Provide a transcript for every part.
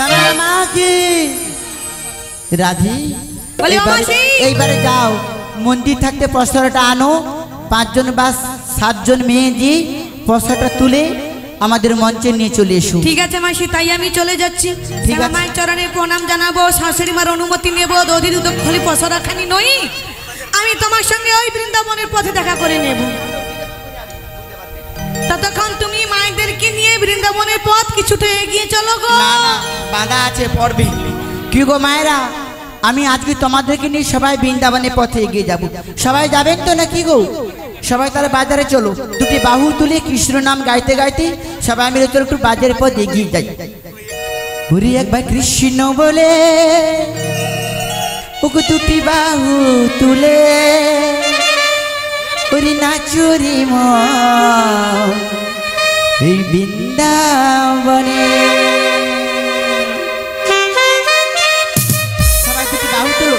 শ্যামার মা কি রাধি এইবারে যাও মন্দির থাকতে প্রসাদটা আনো 5 জন বা 7 জন মেয়ে দিয়ে প্রসাদটা তুলে আমাদের মঞ্চে নিয়ে চলে এসো। ঠিক আছে মাসি, তাই আমি চলে যাচ্ছি। মায়ের চরণে প্রণাম জানাবো, শাশুড়ি মার অনুমতি নেবো। দধি দুধ খালি প্রসাদ খানি নই, আমি তোমার সঙ্গে ওই বৃন্দাবনের পথে দেখা করে নেব। ততক্ষণ তুমি মায়েদেরকে নিয়ে বৃন্দাবনের পথ কিছুটা এগিয়ে চলো গো। না না বাধা আছে পড়বে। কি গো মায়েরা, আমি আজকে তোমাদেরকে নিয়ে সবাই বৃন্দাবনের পথে এগিয়ে যাব। সবাই যাবেন তো নাকি গো? সবাই তাহলে বাজারে চলো, দুটি বাহু তুলে কৃষ্ণ নাম গাইতে গাইতে সবাই মিলে চলো একটু বাজারের পথ এগিয়ে যাই। হরি একবার কৃষ্ণ বলে ওকে দুটি বাহু তুলে হরি নাচুরি এই বৃন্দাবনে। সবাই দুটি বাহু তুলো।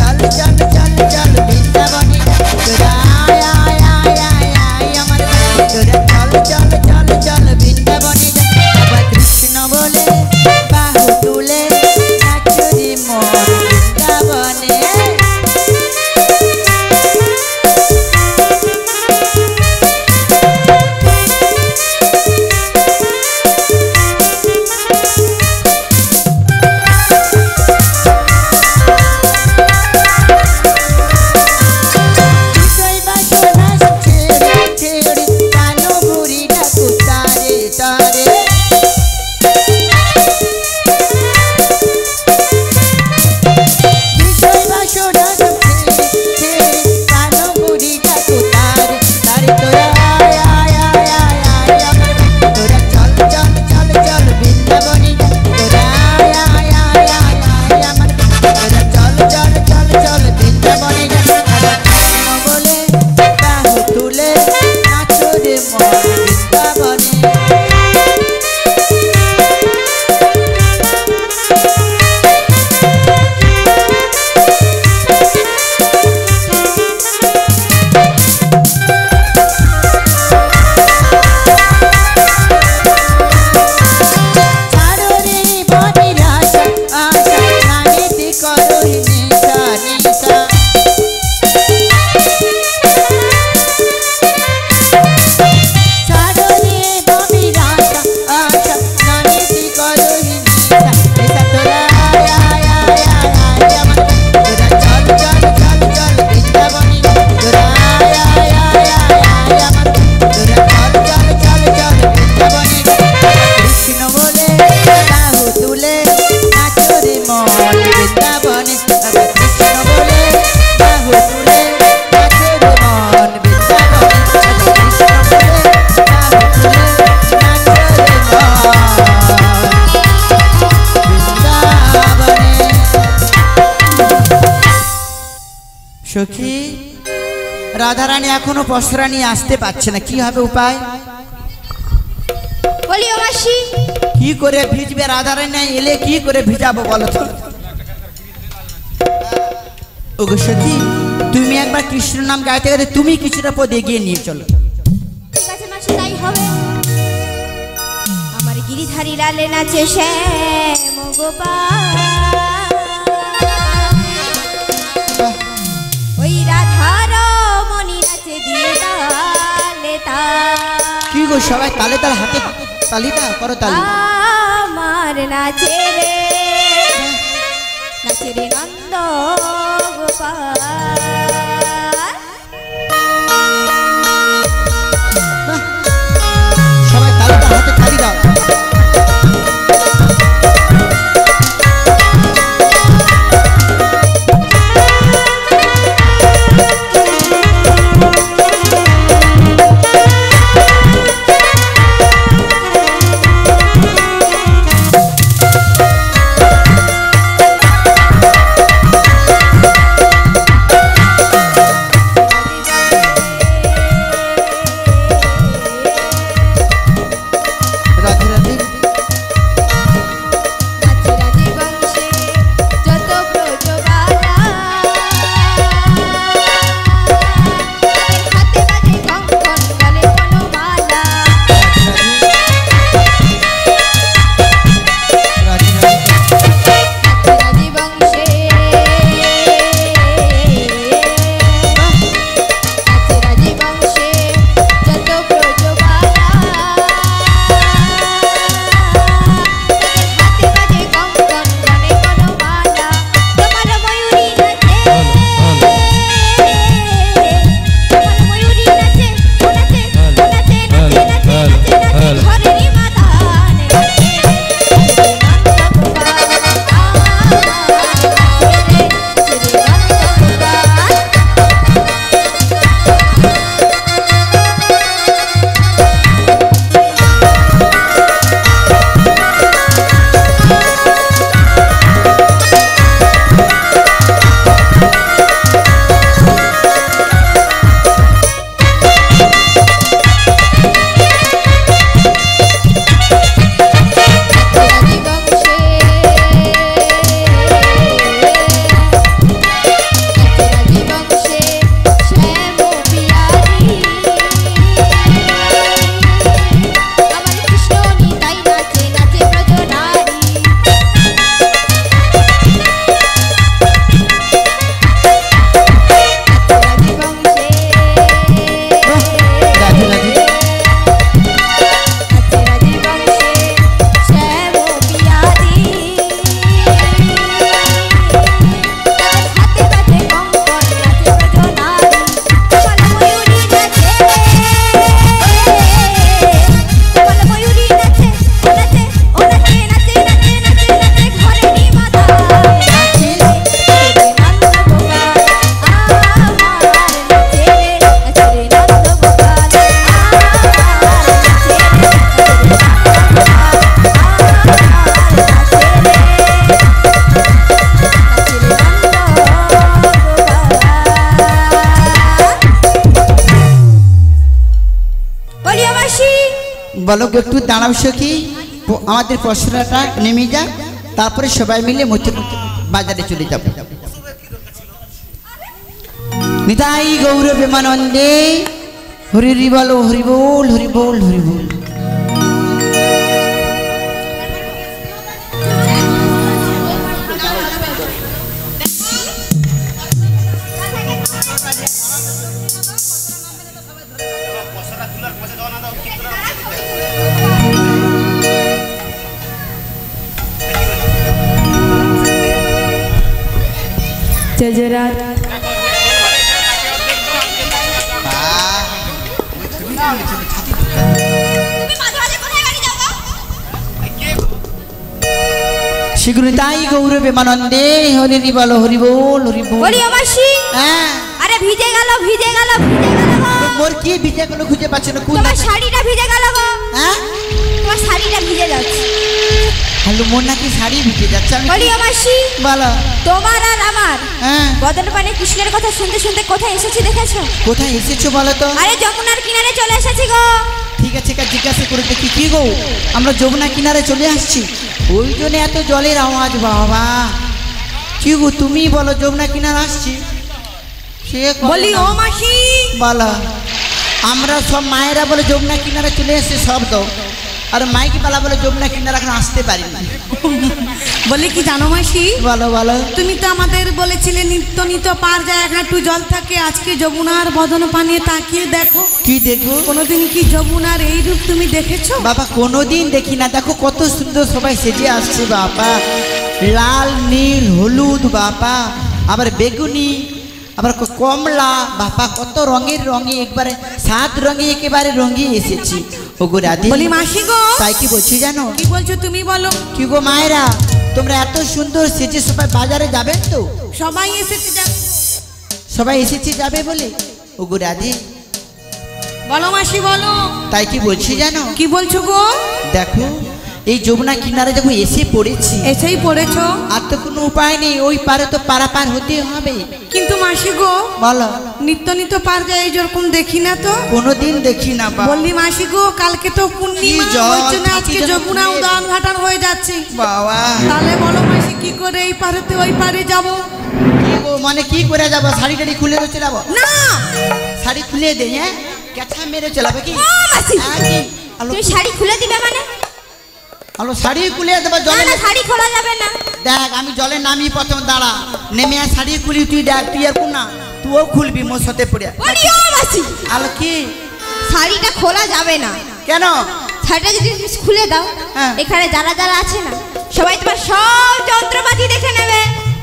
চল চল চল চল বৃন্দাবনে রাধারানী এখনো পসরা নিয়ে আসতে পারছে না, কি হবে উপায়? বলি ও মাসি, কি করে ভিজবে? রাধারানী এলে কি করে ভিজাবো বলো তো? ওগো সখী, তুমি একবার কৃষ্ণ নাম গাইতে গাইতে তুমি কিছুটা পদ এগিয়ে নিয়ে চলো। ঠিক আছে মাসি, তাই হবে। আমার গিরিধারী লালে নাচে শ্যাম গোপাল, ওই রাধার মনি নাচে দিয়ে তালে তাল। কি গো সবাই তালে তাল হাতে তালিটা করো তালি। আমার নাচে রে, নাচে রে নন্দ গোপাল। সবাই তালিটা হাতে তালি দাও। বলো একটু দাঁড়াও সখী, আমাদের পসরাটা নেমে যাক, তারপরে সবাই মিলে বাজারে চলে যাব। নিতাই গৌর প্রেমানন্দে হরি বল হরি বল হরি বল হরি বল। জজরাত শীঘ্র তাই গৌর প্রেমানন্দে হরি বল হরি বল হরি বল। বলি মাসি, আরে ভিজে গেল ভিজে গেল ভিজে গেল গো। মোর কি ভিজে গেল খুঁজে পাচ্ছ না? তোমার শাড়িটা ভিজে গেল গো। হ্যাঁ, তোমার শাড়িটা ভিজে যাচ্ছে। হ্যালো মোর নাকি শাড়ি ভিজে যাচ্ছে আমি বলি ও মাসি বলো তোমার আর আমার হ্যাঁ বদন পানে কৃষ্ণের কথা শুনতে শুনতে কোথায় এসেছি দেখেছো? কোথায় এসেছো বলো তো? আরে যমুনার কিনারে চলে এসেছি গো। ঠিক আছে জিজ্ঞাসা করে দেখি কি গো আমরা যমুনা কিনারে চলে আসছি ওই জন্য এত জলের আওয়াজ বাবা কি গো তুমি বলো যমুনা কিনারে আসছি সে বলি ও মাসি বলো আমরা সব মায়েরা বলে যমুনা কিনারে চলে এসেছে শব্দ আর মাইকি পালা বলে যমুনা কিনারে এখন আসতে পারিনি বলি কি জানো মাসি বলো বলো তুমি তো আমাদের বলেছিলে নিত্য নিত্য পার যায় এক হাঁটু জল থাকে আজকে যমুনার বদন পানে তাকিয়ে দেখো কি দেখবো কোনোদিন কি যমুনার এই রূপ তুমি দেখেছো? বাবা কোনোদিন দেখি না দেখো কত সুন্দর সবাই সেজে আসছে বাবা লাল নীল হলুদ বাবা আবার বেগুনি আবার কমলা বাবা কত রঙের রঙে একবারে 7 রঙে একেবারে রঙিয়ে এসেছি ওগো রাধে বলি মাসি গো তাই কি বলছি জানো কি বলছো তুমি বলো কি গো মায়েরা তোমরা এত সুন্দর সেজে সবাই বাজারে যাবেন তো সবাই এসেছে সবাই এসেছে যাবে বলে ওগো রাধে বলো মাসি বলো তাই কি বলছি জানো কি বলছো গো দেখো এই যমুনা কিনারে যখন এসে পড়েছি এসেই পড়েছো আর তো কোনো উপায় নেই ওই পারে তো পারাপার হতে হবে কিন্তু মাসি গো বলো নিত্য নিত্য পার যায় যেরকম দেখি না তো কোনোদিন দেখি না বাবা বললি মাসি গো কালকে তো পূর্ণিমা কি জল, ওই জন্য কি আজকে যেন যমুনা ফুটে। উদান ঘাটান হয়ে যাচ্ছে বাবা তাহলে বলো মাসি কি করে এই পারেতে ওই পারে যাব কি গো মানে কি করে যাবো শাড়ি টাড়ি খুলে তো চলাবো না শাড়ি খুলে দে হ্যাঁ কেঁচা মেরে চলাবে কি ও মাসি হ্যাঁ, কি? আলো তুমি শাড়ি খুলে দিবে মানে? আলো শাড়ি খুলে দেবো না জলে না শাড়ি খোলা যাবে না। দেখ আমি জলে নামি প্রথম দাঁড়া নেমে আর শাড়ি খুলি তুই দেখ তুই আর না তুইও খুলবি মোর সাথে পড়ে বলি ও মাসি আলো কি শাড়িটা খোলা যাবে না। কেন শাড়িটা যদি তুমি খুলে দাও হ্যাঁ। এখানে যারা যারা আছে না সবাই তোমার সব যন্ত্রপাতি দেখে নেবে।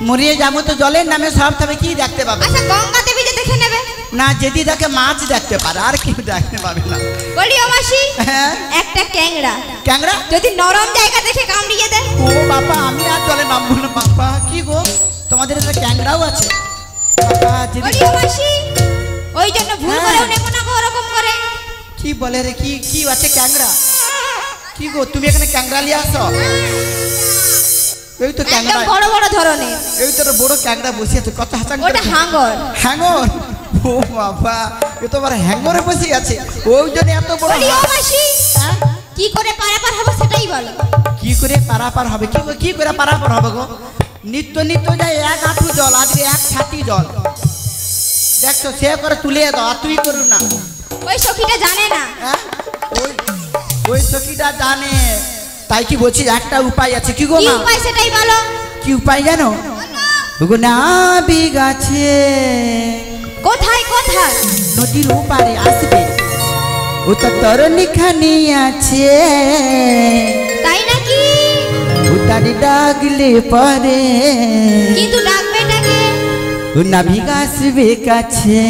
মরিয়ে যাবো তো জলের নামে সব তবে কি দেখতে পাবে আচ্ছা গঙ্গা দেবী যে দেখে নেবে। না যদি দেখে মাছ দেখতে পারে আর কি দেখতে পাবে না বলি ও মাসি হ্যাঁ একটা ক্যাংড়া ক্যাংরা যদি নরম জায়গা দেখে কামড়িয়ে দেয়। ও বাবা আমি আর জলে নামবো না বাবা কি গো তোমাদের একটা ক্যাংরাও আছে বাবা যদি বলি ও মাসি ওই জন্য ভুল হ্যাঁ। করেও নেবো না গো ওরকম করে। কি বলে রে কি কি আছে ক্যাংরা কি গো তুমি এখানে ক্যাংরা নিয়ে আসো এই তো একদম ক্যাংরা বড় বড় ধরনের। এই তো বড় ক্যাংরা বসে আছে কত হাসান ওটা হাঙ্গর। হ্যাঙ্গর ও বাবা এ তো আবার হ্যাঙ্গরে বসে আছে ওই জন্য এত বড় বলি ও মাসি হ্যাঁ? কি করে পারাপার হবে সেটাই বলো। কি করে পারাপার হবে কি গো, কি করে পারাপার হবে গো নিত্য নিত্য যায় 1 হাঁটু জল আজকে 1 ছাতি জল দেখছো সে করে তুলে দাও আর তুই করু না ওই সখীটা জানে না। হ্যাঁ? ওই ওই সখীটা জানে তাই কি বলছি একটা উপায় আছে কি গো কি মা উপায় সেটাই বলো। কি উপায় জানো গো না বিগাছে কোথায় কোথায়? নদীর ওপারে আসবে ও তো তরণীখানি আছে তাই নাকি? ও তারি ডাকলে পরে কিন্তু ডাকবে নাকি? ও না বিগাসবে কাছে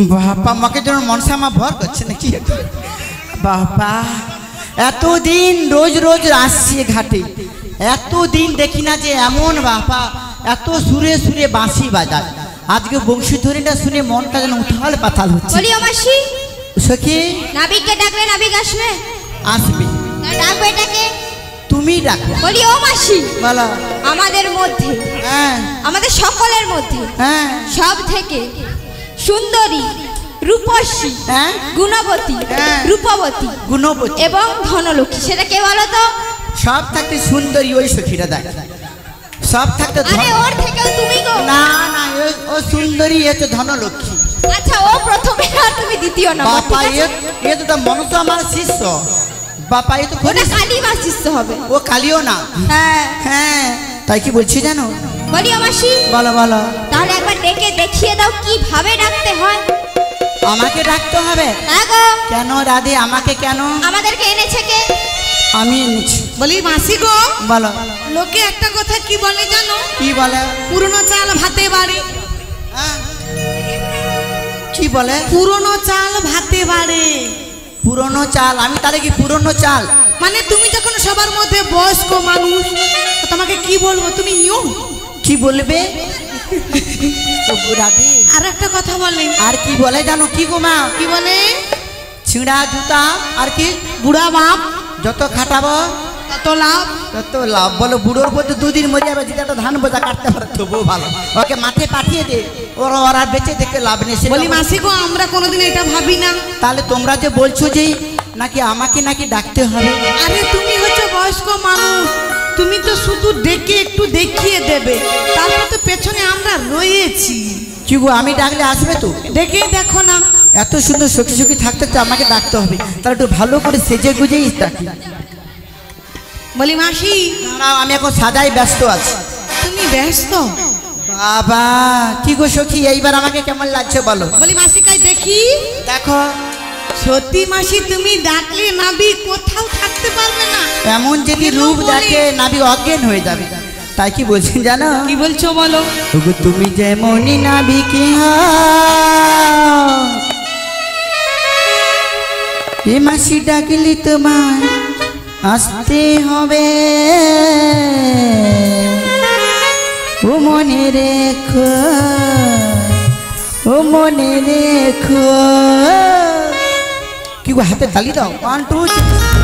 বাবা আমাকে যেন মনসা মা ভর করছে নাকি বাবা এতদিন রোজ রোজ আসছি ঘাটে এতদিন দেখি না যে এমন বাবা এত সুরে সুরে বাঁশি বাজায় আজকে বংশীধ্বনিটা শুনে মনটা যেন উথাল পাতাল হচ্ছে বলি ও মাসি সখী নাবিককে ডাকলে নাবিক আসবে আসবে ডাকবো এটাকে তুমি ডাকো বলি ও মাসি বলো আমাদের মধ্যে হ্যাঁ আমাদের সকলের মধ্যে হ্যাঁ সব থেকে সুন্দরী রূপসী হ্যাঁ গুণবতী হ্যাঁ। রূপবতী গুণবতী এবং ধনলক্ষ্মী সেটা কে বলো তো সব থাকতে সুন্দরী ওই সখীরা দেখ সব থাকতে আরে ওর থেকেও তুমি গো না না ও সুন্দরী এ তো ধনলক্ষ্মী আচ্ছা ও প্রথমে আর তুমি দ্বিতীয় নম্বর বাপা এ তো মন তো আমার শিষ্য বাপা এ তো ওটা কালী মাস শিষ্য হবে ও কালিও না হ্যাঁ হ্যাঁ তাই কি বলছি জানো বলি ও মাসি বলো বলো তাহলে একবার ডেকে দেখিয়ে দাও কিভাবে ডাকতে হয় আমাকে ডাকতে হবে হ্যাঁ গো কেন রাধে আমাকে কেন আমাদেরকে এনেছে কে আমি এনেছি বলি মাসি গো বলো লোকে একটা কথা কি বলে জানো কি বলে পুরনো চাল ভাতে বাড়ে হ্যাঁ? কি বলে পুরনো চাল ভাতে বাড়ে পুরনো চাল আমি তাহলে কি পুরনো চাল মানে তুমি যখন সবার মধ্যে বয়স্ক মানুষ তো তোমাকে কি বলবো তুমি ইয়ং কি বলবে ও রাধে আর একটা কথা বলে আর কি বলে জানো কি গো মা কি বলে ছিঁড়া জুতা আর কি বুড়া বাপ যত খাটাবো তত লাভ তত লাভ বলো বুড়োর মধ্যে দুদিন মরে যাবে যেটা ধান বোঝা কাটতে পারে তবুও ভালো ওকে মাঠে পাঠিয়ে দে ওরা বেঁচে দেখে লাভ নেই বলি মাসি গো আমরা কোনোদিন এটা ভাবি না তাহলে তোমরা যে বলছো যে নাকি আমাকে নাকি ডাকতে হবে আরে তুমি হচ্ছে বয়স্ক মানুষ তুমি তো শুধু ডেকে একটু দেখিয়ে দেবে তারপর তো পেছনে আমরা রয়েছি কি গো আমি ডাকলে আসবে তো ডেকে দেখো না এত সুন্দর সখী সখী থাকতে তো আমাকে ডাকতে হবে তাহলে একটু ভালো করে সেজে গুজেই ডাকি বলি মাসি দাঁড়াও আমি এখন সাজাই ব্যস্ত আছি তুমি ব্যস্ত বাবা কি গো সখী এইবার আমাকে কেমন লাগছে বলো বলি মাসি কাই দেখি দেখো সত্যি মাসি তুমি ডাকলে নাবি কোথাও থাকতে পারবে না এমন যদি রূপ দেখে নাবি অজ্ঞান হয়ে যাবে তাই কি বলছেন জানো কি বলছো বলো ওগো তুমি যেমনই নাবি কি এ মাসি ডাকলি তোমার আসতে হবে ও মনে রেখো ও মনে রেখো কি গো হাতে তালি দাও 1 2 3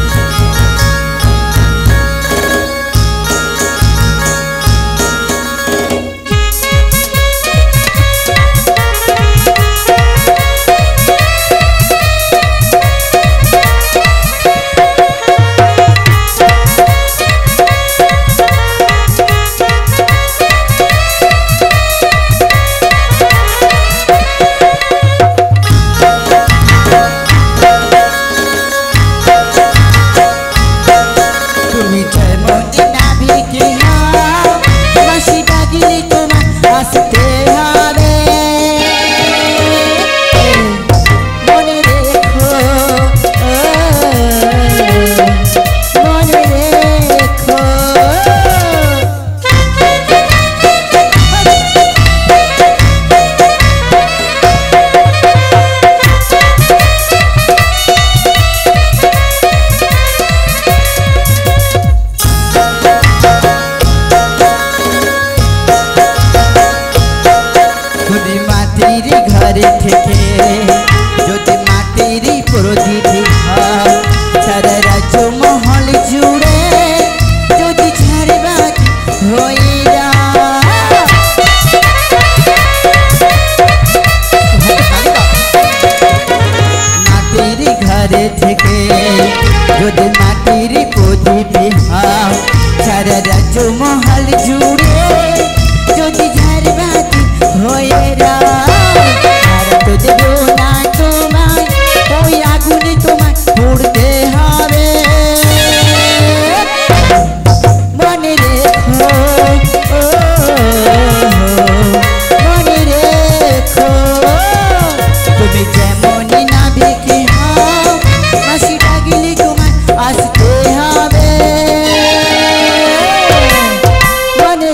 মনে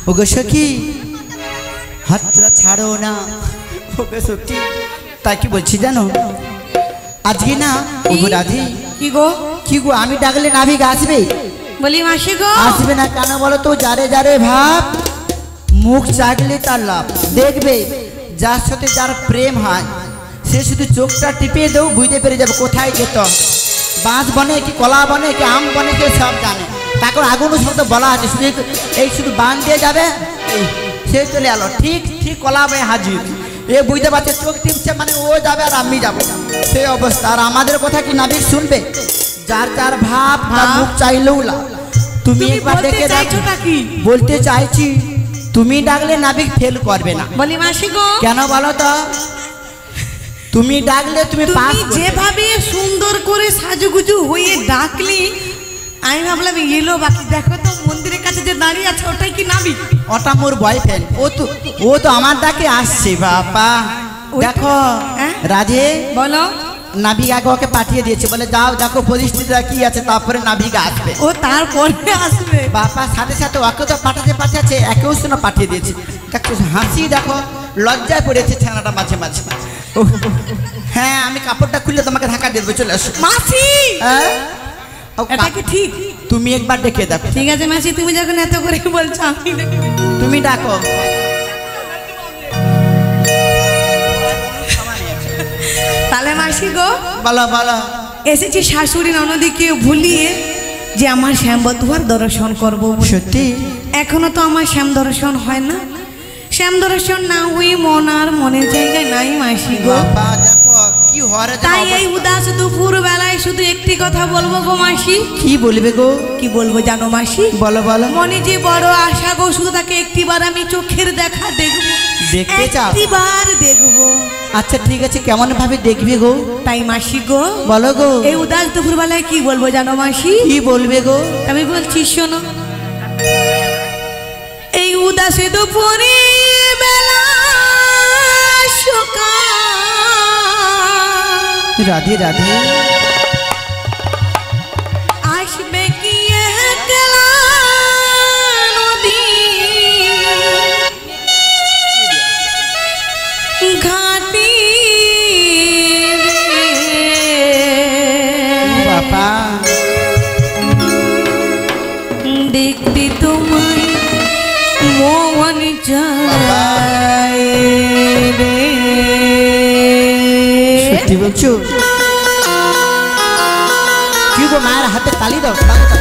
ওগো সখী হাতটা ছাড়ো না। ওগো সখী তাই কি বলছি জানো, আজকে না ওগো রাধি কি গো কি গো আমি ডাকলে নাবিক আসবে? বলি মাসি গো আসবে না কেন বলো তো? যারে যারে ভাব মুখ চাগলে তার লাভ। দেখবে যার সাথে যার প্রেম হয় সে শুধু চোখটা টিপে দেও বুঝতে পেরে যাবে কোথায় যেত। বাঁশ বনে কি কলা বনে কি আম বনে কে সব জানে। তারপর আগুন শব্দ বলা আছে, শুধু এই শুধু বান দিয়ে যাবে সে চলে এলো ঠিক ঠিক কলা বনে হাজির। এ বুঝতে পারছে চোখ টিপছে মানে ও যাবে আর আমি যাবো, সেই অবস্থা। আর আমাদের কথা কি নাবিক শুনবে? যার যার ভাব তার মুখ চাইলেও লাভ। তুমি একবার দেখে দেখো। বলতে চাইছি তুমি ডাকলে নাবিক ফেল করবে না। বলি মাসি গো কেন বলো তো? তুমি ডাকলে তুমি পাস তুমি যেভাবে সুন্দর করে সাজুগুজু হয়ে ডাকলি আমি ভাবলাম এলো, বাকি দেখো তো মন্দিরের কাছে যে দাঁড়িয়ে আছে ওটাই কি নাবিক? ওটা মোর বয়ফ্রেন্ড। ও তো আমার ডাকে আসছে বাবা। দেখো রাধে বলো নাবিক আগে ওকে পাঠিয়ে দিয়েছে, বলে যাও দেখো পরিস্থিতিটা কি আছে, তারপরে নাবিক আসবে। ও তারপরে আসবে বাবা সাথে সাথে ওকে তো পাঠাচ্ছে একেও শুনে পাঠিয়ে দিয়েছে। দেখো হাসি দেখো লজ্জায় পড়েছে ছানাটা মাঝে মাঝে। হ্যাঁ আমি কাপড়টা খুললে তোমাকে ঢাকা দেবো, চলে আসো মাসি। হ্যাঁ এটা কি ঠিক? তুমি একবার ডেকে দেখো। ঠিক আছে মাসি, তুমি যখন এত করে বলছো আমি তুমি ডাকো। তাহলে মাসি গো বলো বলো। এসেছি শাশুড়ি ননদিকে ভুলিয়ে যে আমার শ্যামবধূর দর্শন করবো। সত্যি এখনো তো আমার শ্যাম দর্শন হয় না। শ্যাম দর্শন না হয়ে মন আর মনের জায়গায় নাই মাসি গো। বাবা দেখো কি হরে। তাই এই উদাস দুপুর বেলায় শুধু একটি কথা বলবো গো মাসি। কি বলবে গো? কি বলবো জানো মাসি? বলো বলো। মনে যে বড় আশা গো, শুধু তাকে একটিবার আমি চোখের দেখা দেখবো। দেখতে চাও? একটিবার দেখবো। আচ্ছা ঠিক আছে, কেমন ভাবে দেখবে গো? তাই মাসি গো বলো গো। এই উদাস দুপুর বেলায় কি বলবো জানো মাসি? কি বলবে গো? আমি বলছি শোনো। এই উদাসে দুপুরে বেলা সকাল রাধে রাধে আসবে কি একলা নদী ঘাটি বাবা দেখতে তোমায় মোহন চায় রে। সত্যি বলছো? কি গো মায়ের হাতে তালি দাও, তালি দাও।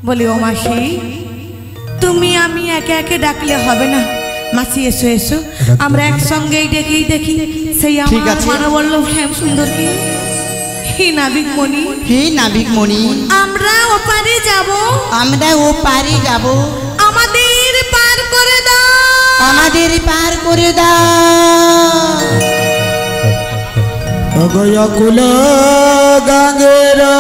বলি ও মাসি তুমি আমি একে একে ডাকলে হবে না, মাসি এসো এসো আমরা একসঙ্গেই ডেকেই দেখি সেই ঠিক আমার আছে। মানবল্লভ শ্যাম সুন্দর কি হে নাবিক মণি, হে নাবিক মণি, আমরা ওপারে যাব, আমরা ও পারে যাব, আমাদের পার করে দাও, আমাদের পার করে দাও। অগয়া কুল গাঙ্গেরা